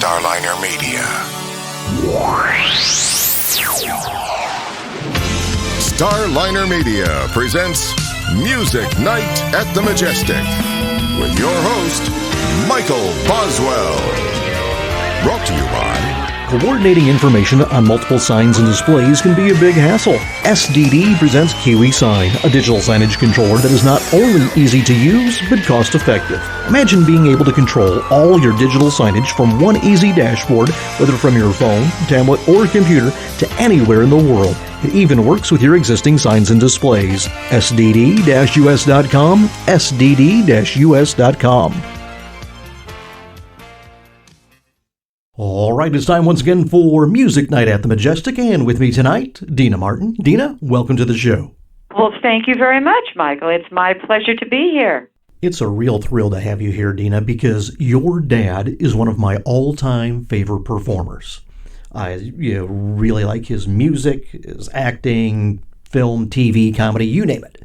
Starliner Media. Starliner Media presents Music Night at the Majestic with your host, Michael Boswell. Brought to you by... Coordinating information on multiple signs and displays can be a big hassle. SDD presents Kiwi Sign, a digital signage controller that is not only easy to use, but cost-effective. Imagine being able to control all your digital signage from one easy dashboard, whether from your phone, tablet, or computer, to anywhere in the world. It even works with your existing signs and displays. SDD-US.com, SDD-US.com. All right, it's time once again for Music Night at the Majestic, and with me tonight, Deana Martin. Deana, welcome to the show. Well, thank you very much, Michael. It's my pleasure to be here. It's a real thrill to have you here, Deana, because your dad is one of my all-time favorite performers. I really like his music, his acting, film, TV, comedy, you name it.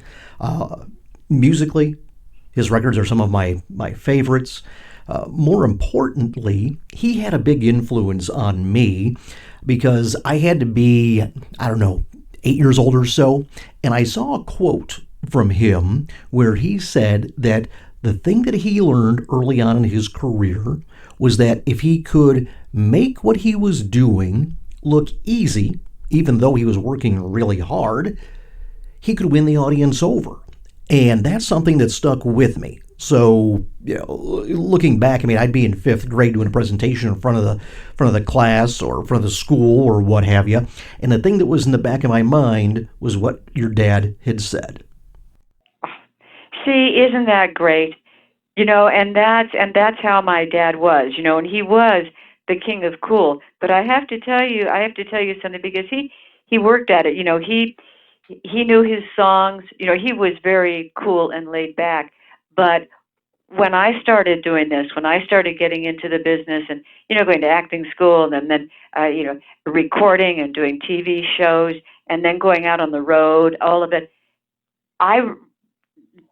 Musically, his records are some of my favorites. More importantly, he had a big influence on me because I had to be, 8 years old or so, and I saw a quote from him where he said that the thing that he learned early on in his career was that if he could make what he was doing look easy, even though he was working really hard, he could win the audience over. And that's something that stuck with me. So, looking back, I'd be in fifth grade doing a presentation in front of the class or in front of the school or what have you. And the thing that was in the back of my mind was what your dad had said. See, isn't that great? And that's how my dad was, and he was the king of cool. But I have to tell you something, because he worked at it. He knew his songs. He was very cool and laid back. But when I started doing this, when I started getting into the business and, going to acting school and then recording and doing TV shows and then going out on the road, all of it,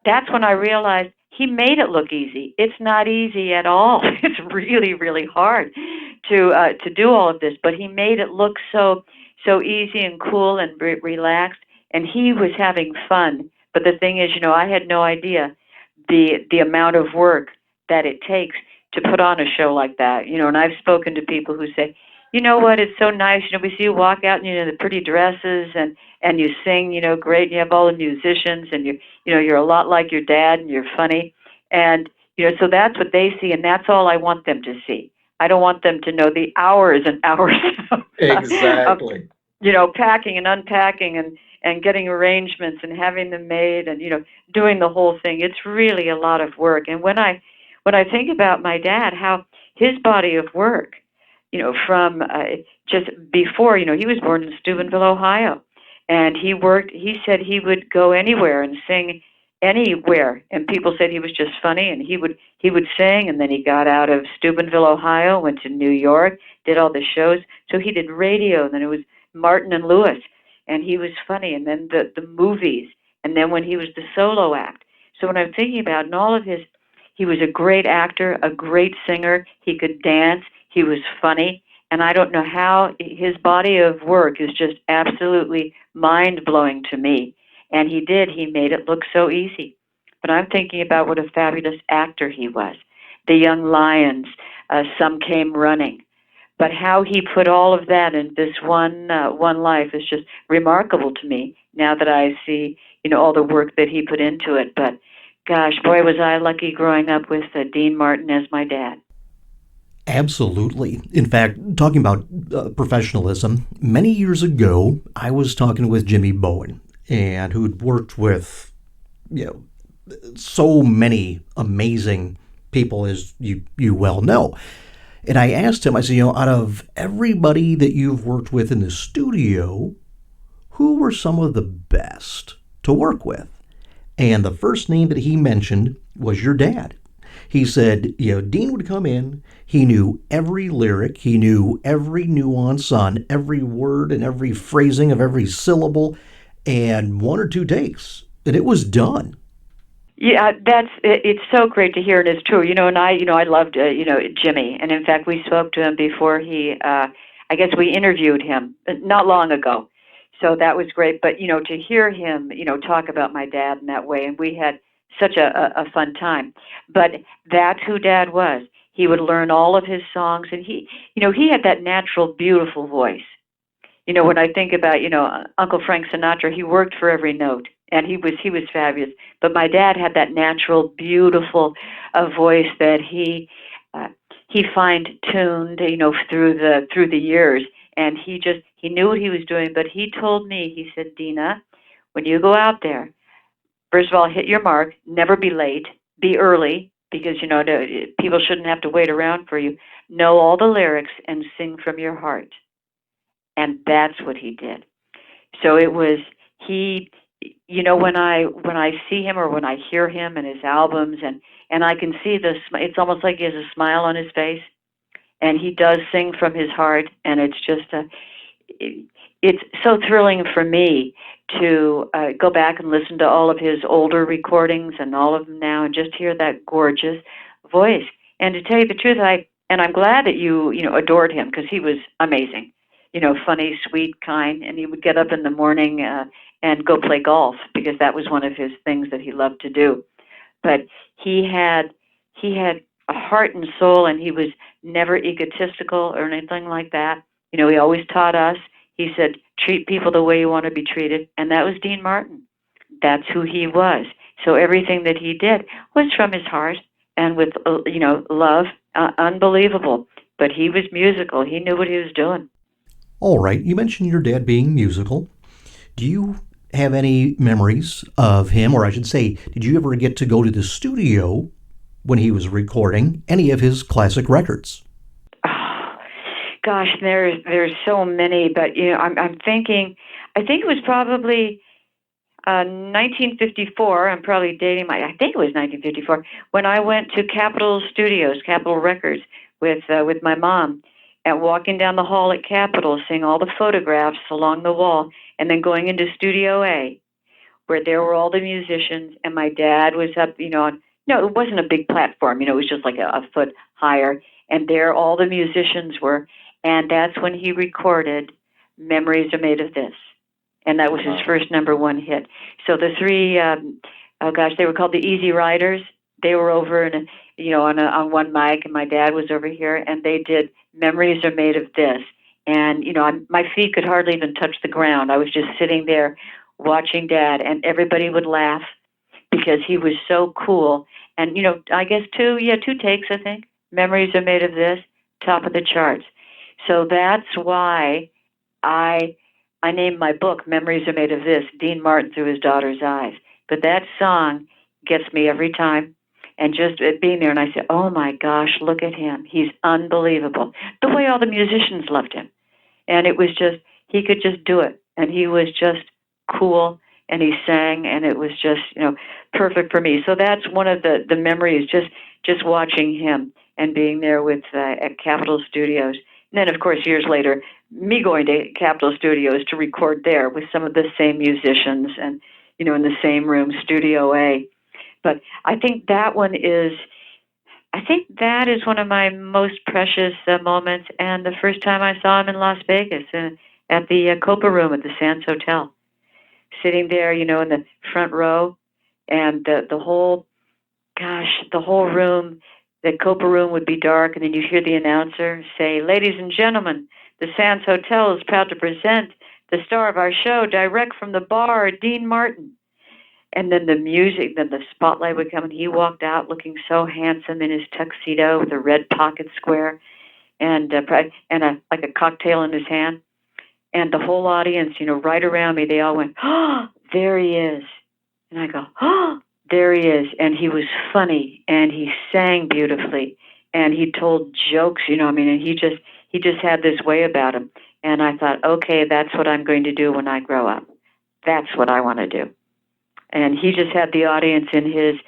that's when I realized he made it look easy. It's not easy at all. It's really, really hard to do all of this. But he made it look so easy and cool and relaxed, and he was having fun. But the thing is, I had no idea the amount of work that it takes to put on a show like that. And I've spoken to people who say, you know what, it's so nice, we see you walk out in, the pretty dresses and you sing, great, and you have all the musicians, and you're a lot like your dad, and you're funny. And, so that's what they see, and that's all I want them to see. I don't want them to know the hours and hours Exactly. of, packing and unpacking and getting arrangements and having them made and, doing the whole thing. It's really a lot of work. And when I think about my dad, how his body of work, from just before, he was born in Steubenville, Ohio, and he said he would go anywhere and sing anywhere, and people said he was just funny, and he would sing, and then he got out of Steubenville, Ohio, went to New York, did all the shows. So he did radio, and then it was Martin and Lewis, and he was funny, and then the movies, and then when he was the solo act. So when I'm thinking about in all of he was a great actor, a great singer, he could dance, he was funny, and I don't know how his body of work is just absolutely mind-blowing to me. And he made it look so easy. But I'm thinking about what a fabulous actor he was. The Young Lions, Some Came Running. But how he put all of that in this one life is just remarkable to me now that I see, all the work that he put into it. But gosh, boy, was I lucky growing up with Dean Martin as my dad. Absolutely. In fact, talking about professionalism, many years ago, I was talking with Jimmy Bowen, and who'd worked with, so many amazing people, as you well know. And I asked him, I said, out of everybody that you've worked with in the studio, who were some of the best to work with? And the first name that he mentioned was your dad. He said, Dean would come in, he knew every lyric, he knew every nuance on every word and every phrasing of every syllable, and one or two takes, and it was done. Yeah, it's so great to hear, and it's true. And I loved Jimmy, and in fact, we spoke to him before I guess we interviewed him not long ago, so that was great. But to hear him, talk about my dad in that way, and we had such a fun time. But that's who Dad was. He would learn all of his songs, and he had that natural, beautiful voice. When I think about, Uncle Frank Sinatra, he worked for every note, and he was fabulous. But my dad had that natural, beautiful voice that uh, he fine tuned, through the years, and he knew what he was doing. But he told me, he said, Deana, when you go out there, first of all, hit your mark, never be late, be early, because people shouldn't have to wait around for you. Know all the lyrics and sing from your heart, and that's what he did. So it was he. When I see him or when I hear him and his albums, and I can see this, it's almost like he has a smile on his face, and he does sing from his heart, and it's so thrilling for me to go back and listen to all of his older recordings and all of them now, and just hear that gorgeous voice. And to tell you the truth, I'm glad that you adored him, because he was amazing. Funny, sweet, kind, and he would get up in the morning and go play golf, because that was one of his things that he loved to do. But he had a heart and soul, and he was never egotistical or anything like that. He always taught us. He said, treat people the way you want to be treated, and that was Dean Martin. That's who he was. So everything that he did was from his heart and with love, unbelievable. But he was musical. He knew what he was doing. All right, you mentioned your dad being musical. Do you have any memories of him, or I should say, did you ever get to go to the studio when he was recording any of his classic records? Oh, gosh, there's so many, but I'm thinking. I think it was probably 1954. I'm probably dating my. I think it was 1954 when I went to Capitol Studios, Capitol Records, with my mom, and walking down the hall at Capitol, seeing all the photographs along the wall, and then going into Studio A, where there were all the musicians, and my dad was up, on. No, it wasn't a big platform. It was just like a foot higher, and there all the musicians were, and that's when he recorded "Memories Are Made of This," and that was his first number one hit. So the three, oh gosh, they were called the Easy Riders. They were over and on one mic, and my dad was over here, and they did "Memories Are Made of This." And my feet could hardly even touch the ground. I was just sitting there watching Dad, and everybody would laugh because he was so cool. And I guess two takes, I think. "Memories Are Made of This," top of the charts. So that's why I I named my book "Memories Are Made of This," Dean Martin through his daughter's eyes. But that song gets me every time. And just being there, and I said, "Oh my gosh, look at him! He's unbelievable." The way all the musicians loved him, and it was just he could just do it, and he was just cool, and he sang, and it was just perfect for me. So that's one of the memories, just watching him and being there with at Capitol Studios. And then, of course, years later, me going to Capitol Studios to record there with some of the same musicians, and in the same room, Studio A. But I think that is one of my most precious moments. And the first time I saw him in Las Vegas, at the Copa Room at the Sands Hotel, sitting there, in the front row, and the whole room, the Copa Room would be dark, and then you hear the announcer say, "Ladies and gentlemen, the Sands Hotel is proud to present the star of our show, direct from the bar, Dean Martin." And then the music, then the spotlight would come, and he walked out looking so handsome in his tuxedo with a red pocket square, and like a cocktail in his hand. And the whole audience, right around me, they all went, "Oh, there he is!" And I go, "Oh, there he is!" And he was funny, and he sang beautifully, and he told jokes. And he just had this way about him. And I thought, okay, that's what I'm going to do when I grow up. That's what I want to do. And he just had the audience in his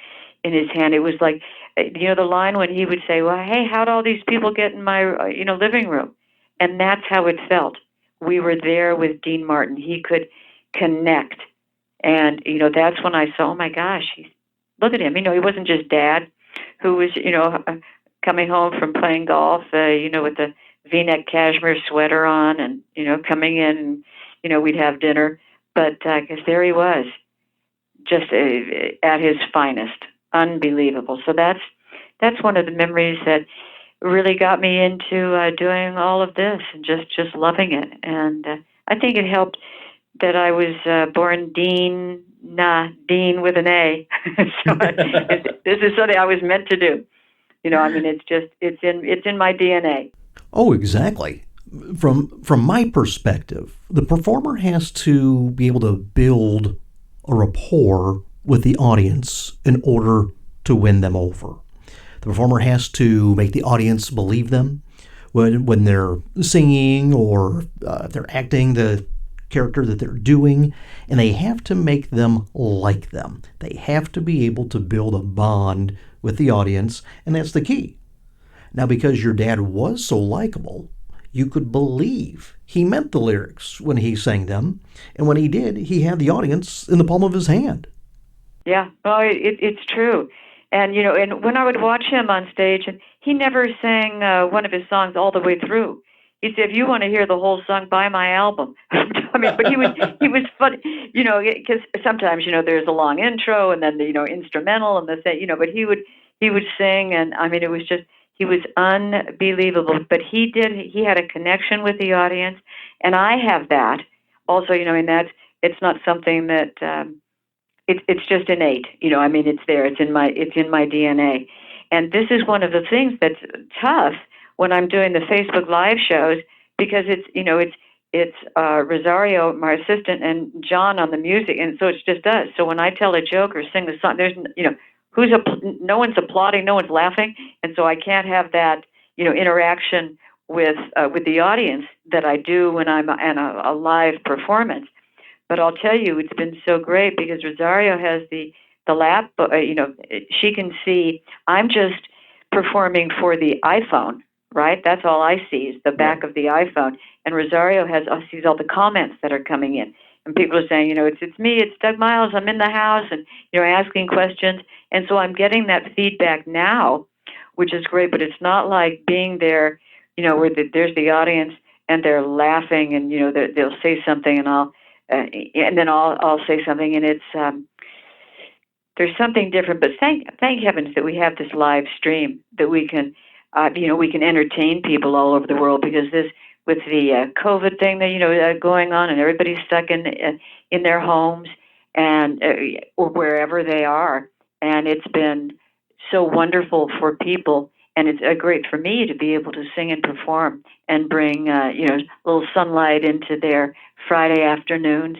hand. It was like, the line when he would say, "Well, hey, how'd all these people get in my living room?" And that's how it felt. We were there with Dean Martin. He could connect, and that's when I saw, oh my gosh, look at him. He wasn't just Dad, who was, coming home from playing golf, with the V-neck cashmere sweater on, and coming in, and we'd have dinner. But 'cause there he was, just at his finest, unbelievable. So that's one of the memories that really got me into doing all of this and just loving it. And I think it helped that I was born Dean with an A. So this is something I was meant to do. It's in my DNA. Oh, exactly. From my perspective, the performer has to be able to build a rapport with the audience in order to win them over. The performer has to make the audience believe them when they're singing or if they're acting the character that they're doing, and they have to make them like them. They have to be able to build a bond with the audience, and that's the key. Now, because your dad was so likable, you could believe he meant the lyrics when he sang them, and when he did, he had the audience in the palm of his hand. Yeah, oh, it's true. And and when I would watch him on stage, and he never sang one of his songs all the way through. He said, "If you want to hear the whole song, buy my album." But he was funny, because sometimes there's a long intro and then the instrumental and the thing, But he would sing, and it was just he was unbelievable. But he had a connection with the audience, and I have that also. It's not something that. It's just innate, It's there. It's in my DNA, and this is one of the things that's tough when I'm doing the Facebook Live shows, because it's Rosario, my assistant, and John on the music, and so it's just us. So when I tell a joke or sing the song, there's no one's applauding, no one's laughing, and so I can't have that interaction with the audience that I do when I'm in a live performance. But I'll tell you, it's been so great because Rosario has the lap. She can see. I'm just performing for the iPhone, right? That's all I see is the back of the iPhone. And Rosario sees all the comments that are coming in, and people are saying, it's me, it's Doug Miles. I'm in the house, and asking questions. And so I'm getting that feedback now, which is great. But it's not like being there, where there's the audience and they're laughing, and they'll say something, and then I'll say something, and it's there's something different. But thank heavens that we have this live stream that we can we can entertain people all over the world, because this with the COVID thing that going on, and everybody's stuck in their homes and or wherever they are, and it's been so wonderful for people. And it's great for me to be able to sing and perform and bring a little sunlight into their Friday afternoons,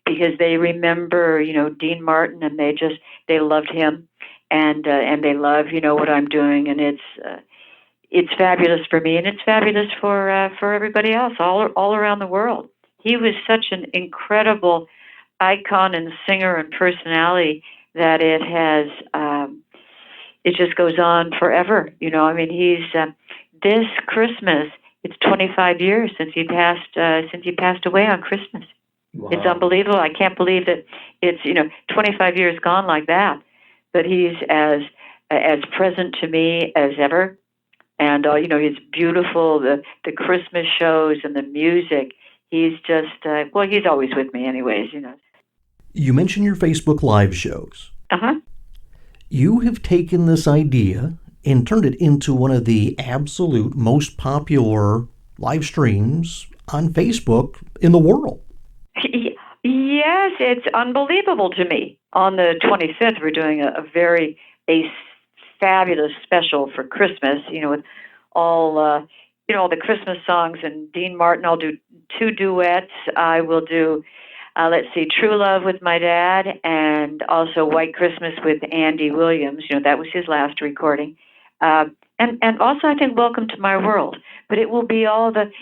because they remember Dean Martin, and they loved him, and they love what I'm doing, and it's fabulous for me, and it's fabulous for everybody else all around the world. He was such an incredible icon and singer and personality that it has. It just goes on forever. He's this Christmas. It's 25 years since he passed away on Christmas. Wow. It's unbelievable. I can't believe that it's 25 years gone like that. But he's as present to me as ever, and he's beautiful. The Christmas shows and the music. He's just he's always with me, anyways. You mentioned your Facebook Live shows. You have taken this idea and turned it into one of the absolute most popular live streams on Facebook in the world. Yes, it's unbelievable to me. On the 25th, we're doing a fabulous special for Christmas, with all all the Christmas songs, and Dean Martin. I'll do 2 duets. I will do True Love with my dad, and also White Christmas with Andy Williams. That was his last recording. And also, I think, Welcome to My World. But it will be all the,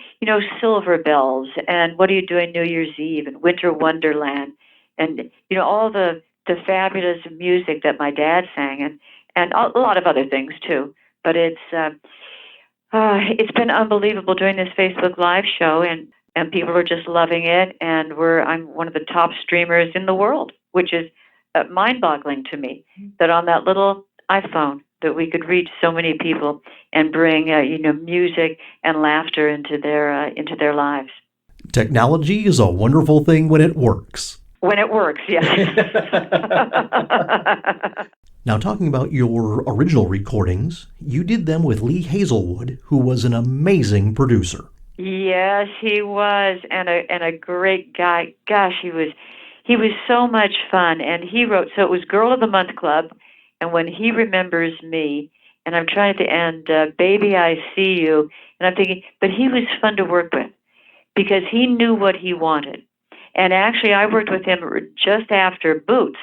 Silver Bells, and What Are You Doing New Year's Eve, and Winter Wonderland, and, all the fabulous music that my dad sang, and a lot of other things, too. But it's been unbelievable doing this Facebook Live show, and people are just loving it, and I'm one of the top streamers in the world, which is mind-boggling to me that on that little iPhone that we could reach so many people and bring music and laughter into their lives. Technology is a wonderful thing when it works. When it works, yes. Now, talking about your original recordings, you did them with Lee Hazelwood, who was an amazing producer. Yes, he was, and a great guy. Gosh, he was so much fun, and he wrote. So it was Girl of the Month Club, and When He Remembers Me, and I'm trying to end Baby I See You, and I'm thinking, but he was fun to work with because he knew what he wanted. And actually, I worked with him just after Boots,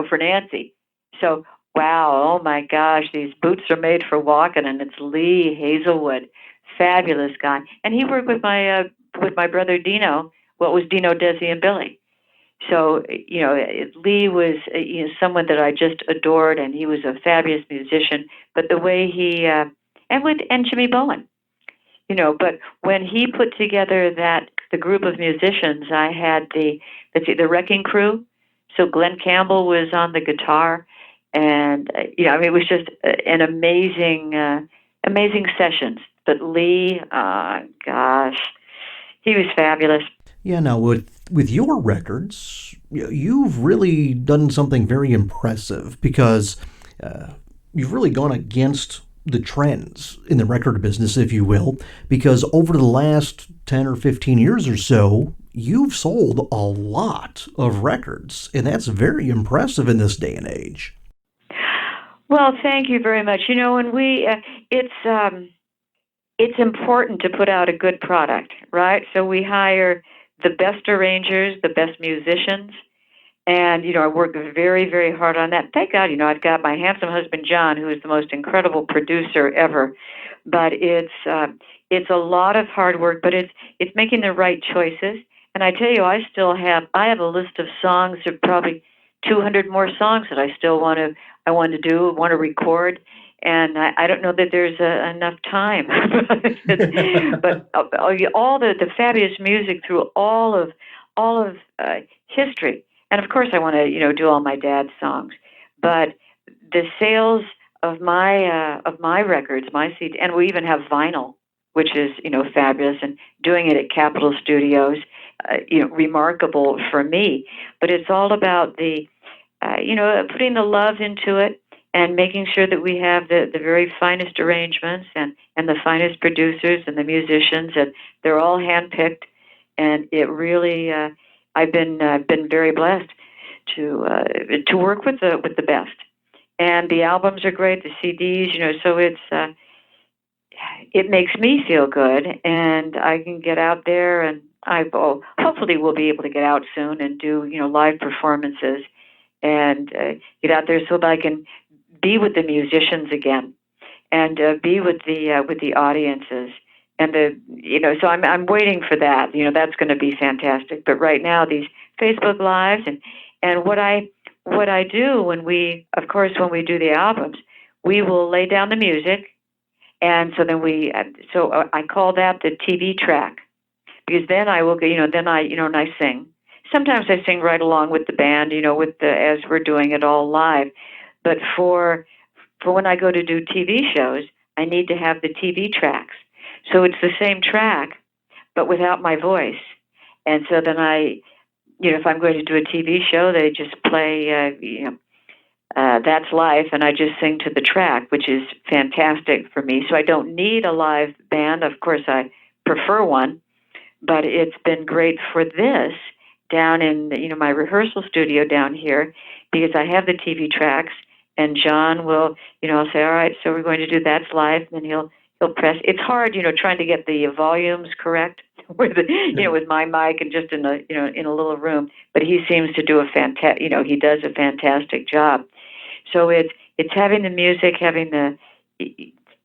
for Nancy. So, wow, oh my gosh, these boots are made for walking, and it's Lee Hazelwood, fabulous guy. And he worked with my brother Dino. Well, it was Dino, Desi, and Billy. So, Lee was someone that I just adored, and he was a fabulous musician. But the way he and Jimmy Bowen. But when he put together the group of musicians, I had the Wrecking Crew. So Glenn Campbell was on the guitar, and it was just an amazing sessions. But Lee, gosh, he was fabulous. Yeah, now with your records, you've really done something very impressive because you've really gone against the trends in the record business, if you will, because over the last 10 or 15 years or so, you've sold a lot of records, and that's very impressive in this day and age. Well, thank you very much. When it's important to put out a good product, right? So we hire the best arrangers, the best musicians, and, I work very, very hard on that. Thank God, I've got my handsome husband, John, who is the most incredible producer ever. But it's a lot of hard work, but it's making the right choices. And I tell you, I have a list of songs of probably 200 more songs that I still want to record. And I don't know that there's enough time. But all the fabulous music through all of history. And of course, I want to do all my dad's songs, but the sales of my records, my CD, and we even have vinyl, which is fabulous, and doing it at Capitol Studios, remarkable for me. But it's all about the putting the love into it and making sure that we have the very finest arrangements and the finest producers and the musicians, and they're all handpicked, and it really. I've been very blessed to work with the best, and the albums are great. The CDs, so it makes me feel good, and I can get out there, and hopefully we'll be able to get out soon and do live performances, and get out there so that I can be with the musicians again, and be with the audiences. And so I'm waiting for that. That's going to be fantastic. But right now, these Facebook Lives and what I do when we do the albums, we will lay down the music, and so then I call that the TV track, because then I will and I sing. Sometimes I sing right along with the band, as we're doing it all live. But for when I go to do TV shows, I need to have the TV tracks. So it's the same track, but without my voice. And so then if I'm going to do a TV show, they just play, That's Life, and I just sing to the track, which is fantastic for me. So I don't need a live band. Of course, I prefer one, but it's been great for this down in, my rehearsal studio down here, because I have the TV tracks, and John will, I'll say, all right, so we're going to do That's Life, and then he'll press. It's hard, trying to get the volumes correct with with my mic and just in a little room. But he seems to do he does a fantastic job. So it's having the music,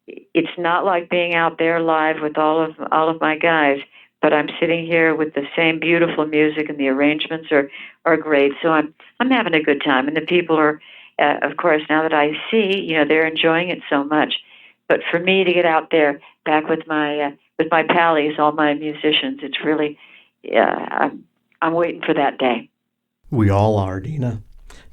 it's not like being out there live with all of my guys, but I'm sitting here with the same beautiful music, and the arrangements are great. So I'm having a good time, and the people are, of course, now that I see, they're enjoying it so much. But for me to get out there back with my pallies, all my musicians, it's really, I'm waiting for that day. We all are, Deana.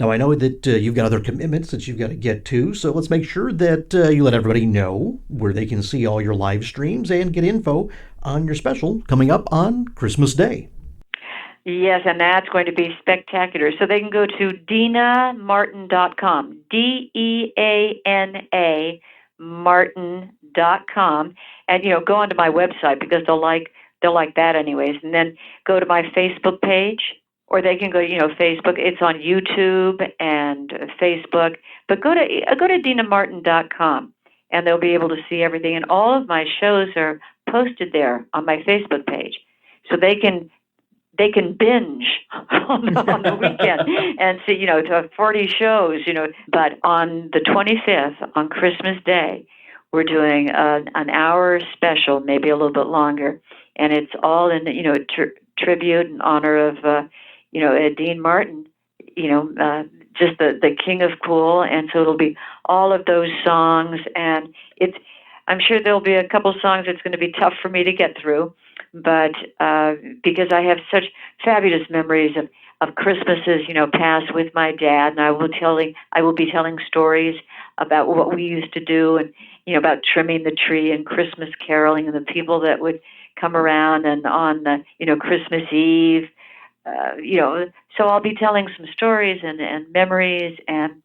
Now, I know that you've got other commitments that you've got to get to, so let's make sure that you let everybody know where they can see all your live streams and get info on your special coming up on Christmas Day. Yes, and that's going to be spectacular. So they can go to deanamartin.com, DEANA Martin.com, and go onto my website because they'll like that anyways. And then go to my Facebook page, or they can go Facebook. It's on YouTube and Facebook. But go to deanamartin.com, and they'll be able to see everything. And all of my shows are posted there on my Facebook page, so they can binge on the weekend and see, to 40 shows, But on the 25th, on Christmas Day, we're doing an hour special, maybe a little bit longer, and it's all in, tribute in honor of, Dean Martin, just the king of cool, and so it'll be all of those songs, and I'm sure there'll be a couple songs that's going to be tough for me to get through, but because I have such fabulous memories of Christmases, past with my dad, and I will be telling stories about what we used to do, and about trimming the tree and Christmas caroling, and the people that would come around, and on Christmas Eve, So I'll be telling some stories and memories, and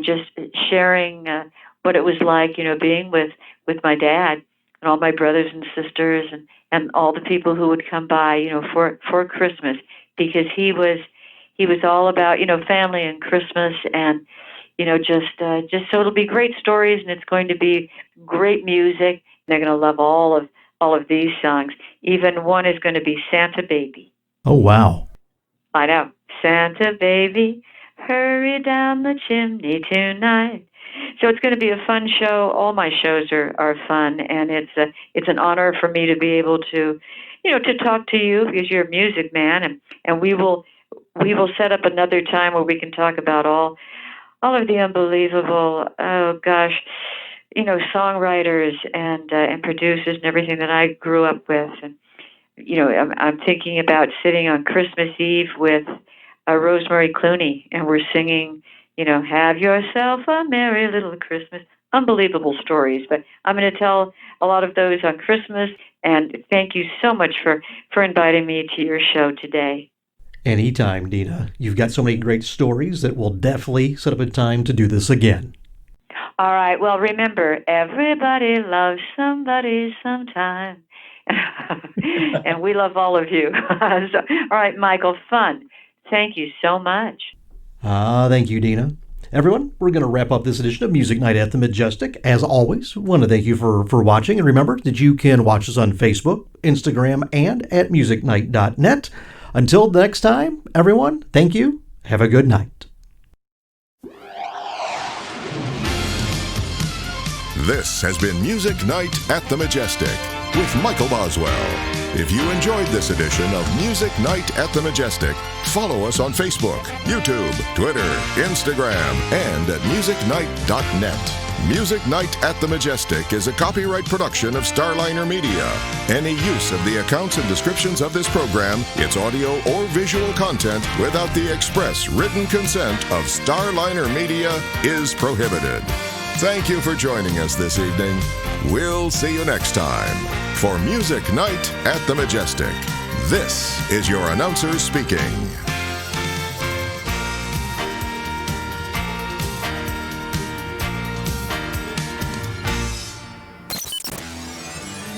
just sharing what it was like, being with my dad and all my brothers and sisters, and all the people who would come by, for Christmas, because he was all about, family and Christmas, and, just so it'll be great stories, and it's going to be great music. They're going to love all of these songs. Even one is going to be Santa Baby. Oh, wow. I know. Santa Baby, hurry down the chimney tonight. So it's going to be a fun show. All my shows are fun, and it's an honor for me to be able to, to talk to you, because you're a music man, and we will set up another time where we can talk about all of the unbelievable, songwriters and producers and everything that I grew up with. And I'm thinking about sitting on Christmas Eve with Rosemary Clooney, and we're singing, have yourself a merry little Christmas. Unbelievable stories, but I'm going to tell a lot of those on Christmas, and thank you so much for inviting me to your show today. Anytime, Deana. You've got so many great stories that we'll definitely set up a time to do this again. All right, well, remember, everybody loves somebody sometime. And we love all of you. All right, Michael, fun. Thank you so much. Thank you, Deana. Everyone, we're going to wrap up this edition of Music Night at the Majestic. As always, we want to thank you for watching. And remember that you can watch us on Facebook, Instagram, and at musicnight.net. Until next time, everyone, thank you. Have a good night. This has been Music Night at the Majestic with Michael Boswell. If you enjoyed this edition of Music Night at the Majestic, follow us on Facebook, YouTube, Twitter, Instagram, and at musicnight.net. Music Night at the Majestic is a copyright production of Starliner Media. Any use of the accounts and descriptions of this program, its audio or visual content, without the express written consent of Starliner Media is prohibited. Thank you for joining us this evening. We'll see you next time for Music Night at the Majestic. This is your announcer speaking.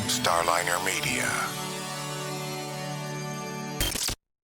Starliner Media.